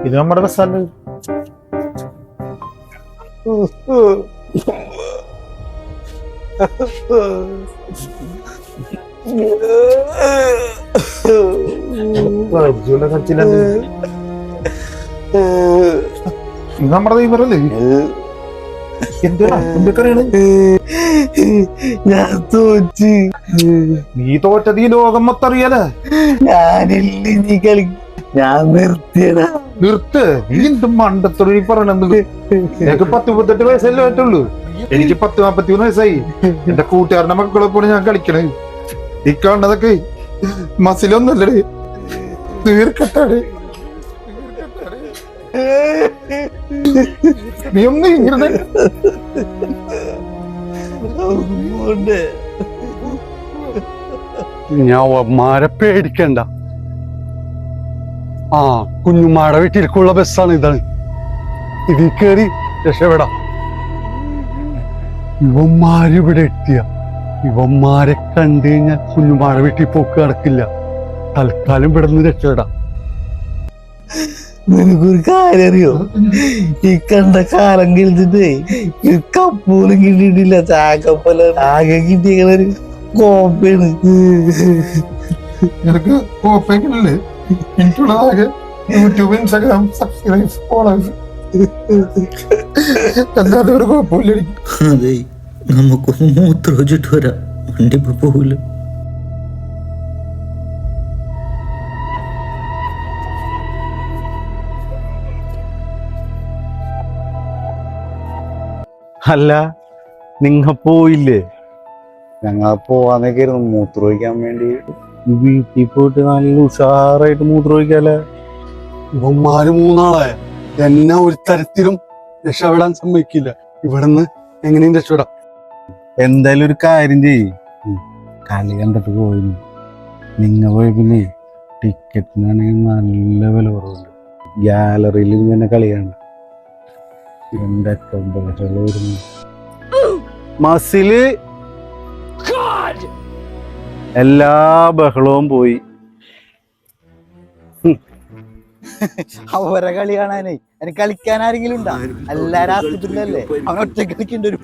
ഇത് നമ്മുടെ ബസ്സാണ്. ഇത് നമ്മുടെ ദൈവമല്ലേ? ഞാൻ തോറ്റ്. നീ തോറ്റത് ഈ ലോകം മൊത്തം അറിയാലേ. ഞാനില്ല നീ കളി. ഞാൻ നിർത്തിയടാ. നിർത്ത്. നീ എന്ത് മണ്ടത്തൊരു പറയണത്? എനിക്ക് 10-38 വയസ്സല്ലേ പറ്റുള്ളൂ. എനിക്ക് 40-41 വയസ്സായി. എന്റെ കൂട്ടുകാരന്റെ മക്കളെപ്പോലെ ഞാൻ കളിക്കണേ. ഈ കാണുന്നതൊക്കെ മസിലൊന്നല്ലേ, തീർക്കട്ടെ. നീ ഒന്ന് ഇങ്ങനെ ഞാൻ പേടിക്കണ്ട. ആ കുഞ്ഞുമാടെ വീട്ടിലേക്കുള്ള ബസ്സാണ് ഇതാണ്. ഇതിൽ കയറി രക്ഷപ്പെടാം. ഇവന്മാരിവിടെ എത്തിയ ഇവന്മാരെ കണ്ടു കഴിഞ്ഞാൽ കുഞ്ഞുമാടെ വീട്ടിൽ പോക്ക് നടക്കില്ല. തൽക്കാലം ഇവിടെ നിന്ന് രക്ഷപ്പെടാം. നിനക്കൊരു കാര്യം അറിയോ? ഈ കണ്ട കാലം കഴിഞ്ഞിട്ടേ കപ്പോലും കിട്ടിയിട്ടില്ല. ചാക്കപ്പല ആകെ കിട്ടിയൊരു കോപ്പയാണ്. നിനക്ക് കോപ്പല്ലേ? എനിക്കുള്ളതാകെ യൂട്യൂബ്, ഇൻസ്റ്റാഗ്രാം സബ്സ്ക്രൈബ് ഫോളോവേഴ്സ്. എന്താ ഒരു കുഴപ്പമില്ല. അതെ, നമുക്കൊന്ന് മൂത്രം വെച്ചിട്ട് വരാം. വണ്ടി ഇപ്പൊ പോകില്ല. അല്ല, നിങ്ങ പോയില്ലേ? ഞങ്ങൾ പോവാന്നൊക്കെ മൂത്രമൊഴിക്കാൻ വേണ്ടി. വീട്ടിൽ പോയിട്ട് നല്ല ഉഷാറായിട്ട് മൂത്രമൊഴിക്കാല്ലേ. ഇവന്മാര് മൂന്നാളെ എന്നെ ഒരു തരത്തിലും രക്ഷപ്പെടാൻ സമ്മതിക്കില്ല. ഇവിടുന്ന് എങ്ങനെയും രക്ഷപ്പെടാം. എന്തായാലും ഒരു കാര്യം ചെയ്യ്. കളി കണ്ടിട്ട് പോയിരുന്നു. നിങ്ങ പോയി പിന്നെ ടിക്കറ്റിനാണെങ്കിൽ നല്ല വില കുറവുണ്ട്. ഗാലറിയിൽ ഇങ്ങനെ കളിയാണ്. മസില് എല്ലാ ബഹളവും പോയി. അവരെ കളി കാണാനേ എനിക്ക് കളിക്കാൻ ആരെങ്കിലും ഉണ്ടാ? എല്ലാരും ആസ്വദിക്കുന്നല്ലേ? അവൻ ഒറ്റ കളിക്കേണ്ടി വരും.